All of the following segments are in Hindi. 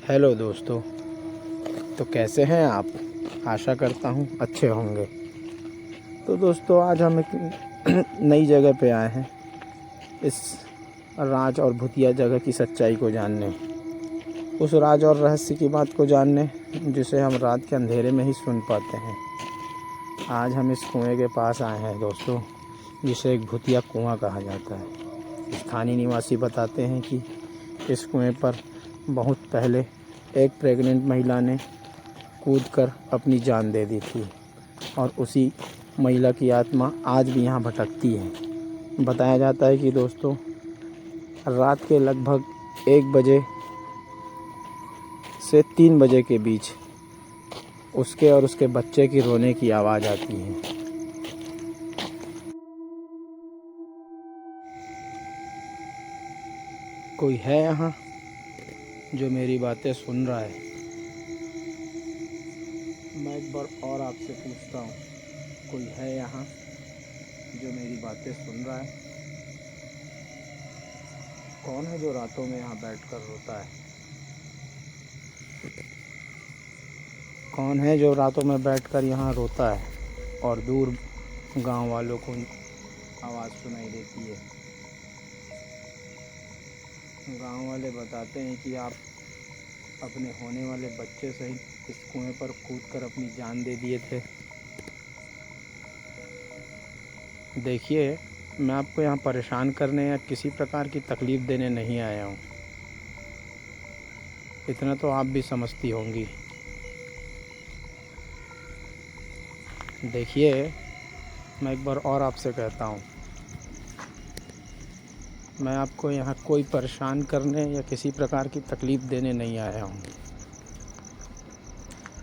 हेलो दोस्तों। तो कैसे हैं आप? आशा करता हूँ अच्छे होंगे। तो दोस्तों, आज हम एक नई जगह पे आए हैं, इस राज और भूतिया जगह की सच्चाई को जानने, उस राज और रहस्य की बात को जानने जिसे हम रात के अंधेरे में ही सुन पाते हैं। आज हम इस कुएं के पास आए हैं दोस्तों, जिसे एक भूतिया कुआं कहा जाता है। स्थानीय निवासी बताते हैं कि इस कुएं पर बहुत पहले एक प्रेग्नेंट महिला ने कूदकर अपनी जान दे दी थी और उसी महिला की आत्मा आज भी यहाँ भटकती है। बताया जाता है कि दोस्तों, रात के लगभग 1 बजे से 3 बजे के बीच उसके और उसके बच्चे की रोने की आवाज़ आती है। कोई है यहाँ जो मेरी बातें सुन रहा है? मैं एक बार और आपसे पूछता हूँ, कोई है यहाँ जो मेरी बातें सुन रहा है? कौन है जो रातों में यहाँ बैठकर रोता है? कौन है जो रातों में बैठकर यहाँ रोता है और दूर गांव वालों को आवाज़ सुनाई देती है? गांव वाले बताते हैं कि आप अपने होने वाले बच्चे सहित इस कुएं पर कूदकर अपनी जान दे दिए थे। देखिए, मैं आपको यहाँ परेशान करने या किसी प्रकार की तकलीफ़ देने नहीं आया हूँ, इतना तो आप भी समझती होंगी। देखिए, मैं एक बार और आपसे कहता हूँ, मैं आपको यहाँ कोई परेशान करने या किसी प्रकार की तकलीफ़ देने नहीं आया हूँ।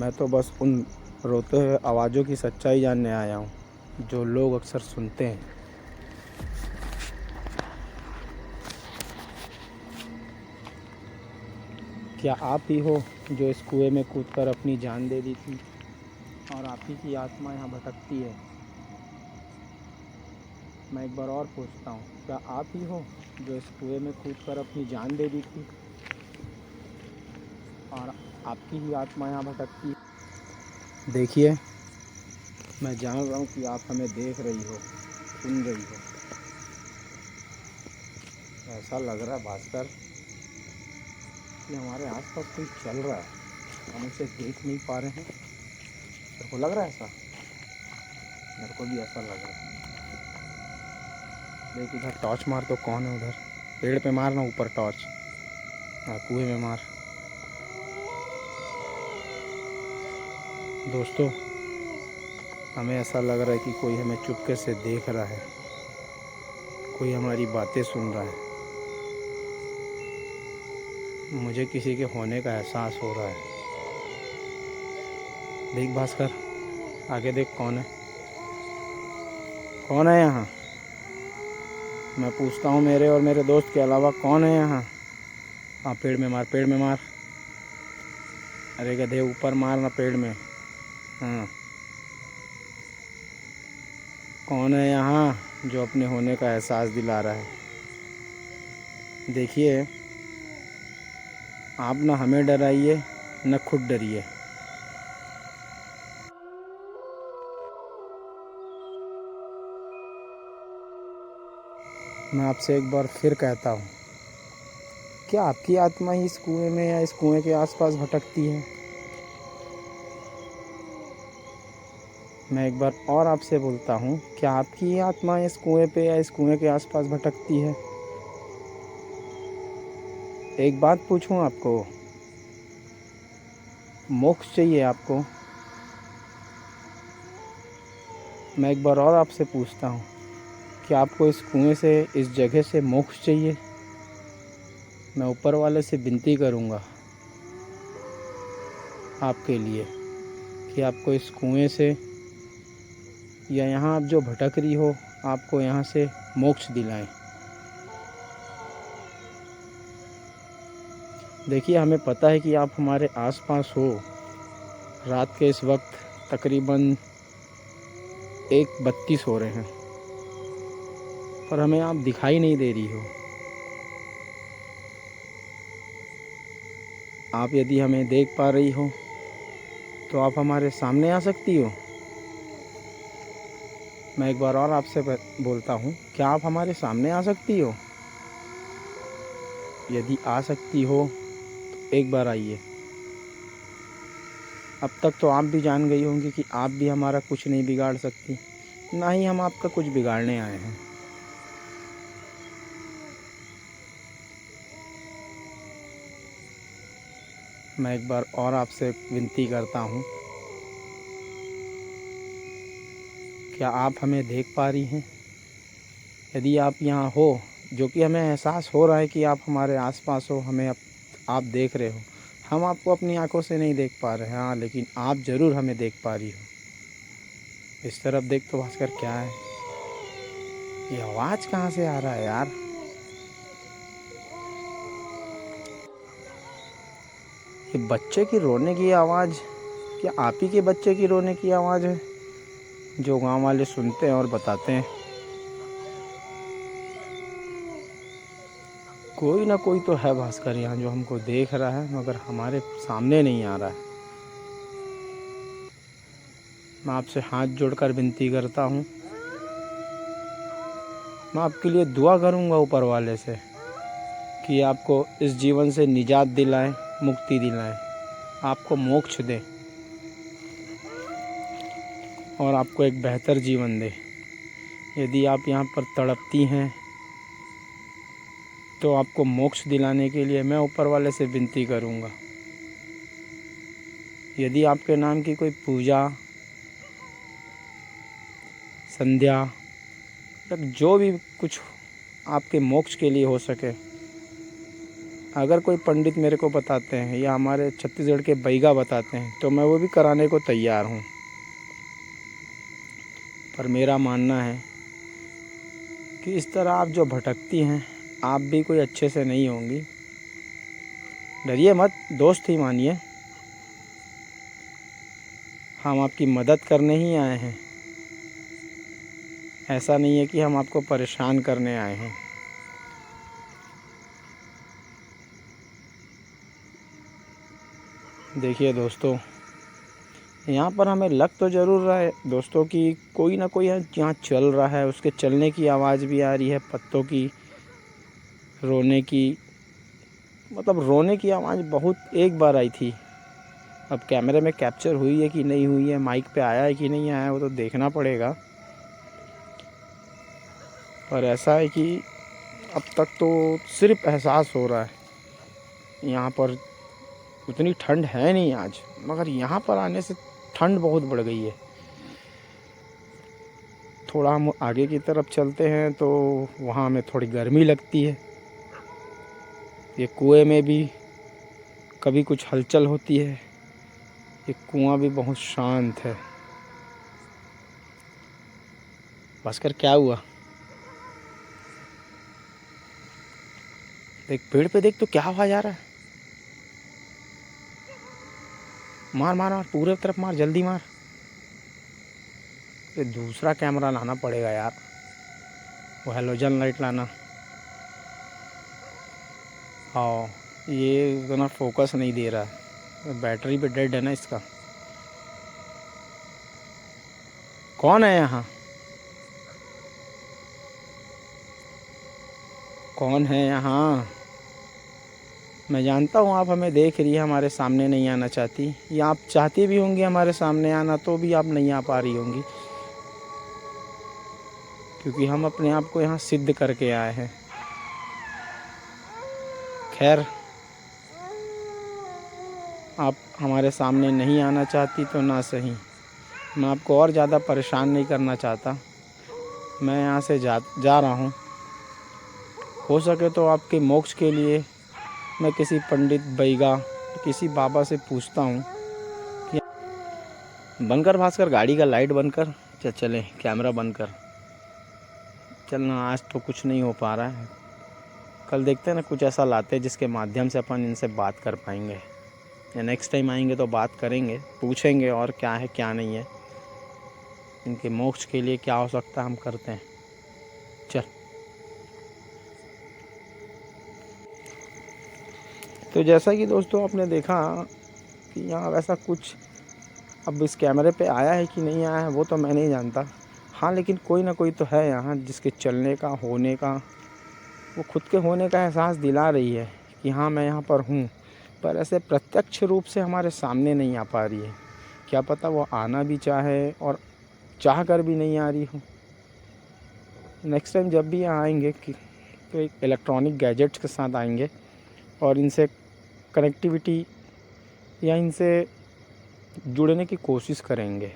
मैं तो बस उन रोते हुए आवाज़ों की सच्चाई जानने आया हूँ जो लोग अक्सर सुनते हैं। क्या आप ही हो जो इस कुएं में कूदकर अपनी जान दे दी थी और आप ही की आत्मा यहाँ भटकती है? मैं एक बार और पूछता हूँ, क्या आप ही हो जो इस कुएं में कूदकर अपनी जान दे दी थी और आपकी ही आत्मा यहाँ भटकती है? देखिए, मैं जान रहा हूँ कि आप हमें देख रही हो, सुन रही हो। ऐसा लग रहा है भास्कर कि हमारे आसपास कोई चल रहा है, हम उसे देख नहीं पा रहे हैं। तेरे को लग रहा है ऐसा? मेरे को भी ऐसा लग रहा है। देख उधर टॉर्च मार, तो कौन है उधर? पेड़ पे मार ना, ऊपर टॉर्च। हाँ, कुएं में मार। दोस्तों, हमें ऐसा लग रहा है कि कोई हमें चुपके से देख रहा है, कोई हमारी बातें सुन रहा है। मुझे किसी के होने का एहसास हो रहा है। देख भास्कर, आगे देख, कौन है? कौन है यहाँ? मैं पूछता हूँ, मेरे और मेरे दोस्त के अलावा कौन है यहाँ? हाँ, पेड़ में मार, पेड़ में मार। अरे गधे, ऊपर मारना पेड़ में। हाँ, कौन है यहाँ जो अपने होने का एहसास दिला रहा है? देखिए, आप ना हमें डराइए, न खुद डरिए। मैं आपसे एक बार फिर कहता हूँ, क्या आपकी आत्मा ही इस कुएं में या इस कुएं के आसपास भटकती है? मैं एक बार और आपसे बोलता हूँ, क्या आपकी ही आत्मा इस कुएं पे या इस कुएं के आसपास भटकती है? एक बात पूछूं आपको, मोक्ष चाहिए आपको? मैं एक बार और आपसे पूछता हूँ, क्या आपको इस कुएं से, इस जगह से मोक्ष चाहिए? मैं ऊपर वाले से विनती करूँगा आपके लिए कि आपको इस कुएं से या यहाँ आप जो भटक रही हो, आपको यहाँ से मोक्ष दिलाएं। देखिए, हमें पता है कि आप हमारे आसपास हो। रात के इस वक्त तकरीबन 1:32 हो रहे हैं, पर हमें आप दिखाई नहीं दे रही हो। आप यदि हमें देख पा रही हो तो आप हमारे सामने आ सकती हो। मैं एक बार और आपसे बोलता हूँ, क्या आप हमारे सामने आ सकती हो? यदि आ सकती हो तो एक बार आइए। अब तक तो आप भी जान गई होंगी कि आप भी हमारा कुछ नहीं बिगाड़ सकती, ना ही हम आपका कुछ बिगाड़ने आए हैं। मैं एक बार और आपसे विनती करता हूँ, क्या आप हमें देख पा रही हैं? यदि आप यहाँ हो, जो कि हमें एहसास हो रहा है कि आप हमारे आसपास हो, हमें आप देख रहे हो, हम आपको अपनी आंखों से नहीं देख पा रहे हैं, हाँ, लेकिन आप ज़रूर हमें देख पा रही हो। इस तरफ देख तो भास्कर, क्या है ये? आवाज़ कहाँ से आ रहा है यार? ये बच्चे की रोने की आवाज़, क्या आप ही के बच्चे की रोने की आवाज़ है जो गांव वाले सुनते हैं और बताते हैं? कोई ना कोई तो है भास्कर यहाँ जो हमको देख रहा है, मगर हमारे सामने नहीं आ रहा है। मैं आपसे हाथ जोड़कर विनती करता हूँ, मैं आपके लिए दुआ करूँगा ऊपर वाले से कि आपको इस जीवन से निजात दिलाएं, मुक्ति दिलाएं, आपको मोक्ष दे और आपको एक बेहतर जीवन दे। यदि आप यहाँ पर तड़पती हैं तो आपको मोक्ष दिलाने के लिए मैं ऊपर वाले से विनती करूँगा। यदि आपके नाम की कोई पूजा, संध्या या जो भी कुछ आपके मोक्ष के लिए हो सके, अगर कोई पंडित मेरे को बताते हैं या हमारे छत्तीसगढ़ के बैगा बताते हैं तो मैं वो भी कराने को तैयार हूँ। पर मेरा मानना है कि इस तरह आप जो भटकती हैं, आप भी कोई अच्छे से नहीं होंगी। डरिए मत, दोस्त ही मानिए। हम आपकी मदद करने ही आए हैं, ऐसा नहीं है कि हम आपको परेशान करने आए हैं। देखिए दोस्तों, यहाँ पर हमें लग तो ज़रूर रहा है दोस्तों कि कोई ना कोई यहाँ चल रहा है। उसके चलने की आवाज़ भी आ रही है, पत्तों की रोने की, मतलब रोने की आवाज़ बहुत एक बार आई थी। अब कैमरे में कैप्चर हुई है कि नहीं हुई है, माइक पे आया है कि नहीं आया है, वो तो देखना पड़ेगा। पर ऐसा है कि अब तक तो सिर्फ एहसास हो रहा है। यहाँ पर उतनी ठंड है नहीं आज, मगर यहाँ पर आने से ठंड बहुत बढ़ गई है। थोड़ा हम आगे की तरफ चलते हैं तो वहाँ हमें थोड़ी गर्मी लगती है। ये कुएं में भी कभी कुछ हलचल होती है। ये कुआं भी बहुत शांत है। भास्कर, क्या हुआ? देख पेड़ पे, देख तो क्या आवाज आ रहा है। मार मार मार, पूरे तरफ मार, जल्दी मार। ये दूसरा कैमरा लाना पड़ेगा यार, वो हेलोजन लाइट लाना। हाँ, ये उतना फोकस नहीं दे रहा है, बैटरी पे डेड है ना इसका। कौन है यहाँ? कौन है यहाँ? मैं जानता हूँ आप हमें देख रही है, हमारे सामने नहीं आना चाहती, या आप चाहती भी होंगी हमारे सामने आना तो भी आप नहीं आ पा रही होंगी, क्योंकि हम अपने आप को यहाँ सिद्ध करके आए हैं। खैर, आप हमारे सामने नहीं आना चाहती तो ना सही, मैं आपको और ज़्यादा परेशान नहीं करना चाहता। मैं यहाँ से जा रहा हूँ। हो सके तो आपके मोक्ष के लिए मैं किसी पंडित, बैगा, किसी बाबा से पूछता हूँ कि बंद कर भास्कर, गाड़ी का लाइट बंद कर। चले, कैमरा बंद कर। चलना, आज तो कुछ नहीं हो पा रहा है, कल देखते हैं ना, कुछ ऐसा लाते हैं जिसके माध्यम से अपन इनसे बात कर पाएंगे, या नेक्स्ट टाइम आएंगे तो बात करेंगे, पूछेंगे और क्या है क्या नहीं है, इनके मोक्ष के लिए क्या हो सकता है हम करते हैं। चल। तो जैसा कि दोस्तों आपने देखा कि यहाँ वैसा कुछ अब इस कैमरे पे आया है कि नहीं आया है वो तो मैं नहीं जानता। हाँ, लेकिन कोई ना कोई तो है यहाँ जिसके चलने का, होने का, वो खुद के होने का एहसास दिला रही है कि हाँ मैं यहाँ पर हूँ, पर ऐसे प्रत्यक्ष रूप से हमारे सामने नहीं आ पा रही है। क्या पता वो आना भी चाहे और चाह कर भी नहीं आ रही हो। नेक्स्ट टाइम जब भी यहाँ आएंगे तो एक इलेक्ट्रॉनिक गैजेट्स के साथ आएंगे और इनसे कनेक्टिविटी या इनसे जुड़ने की कोशिश करेंगे।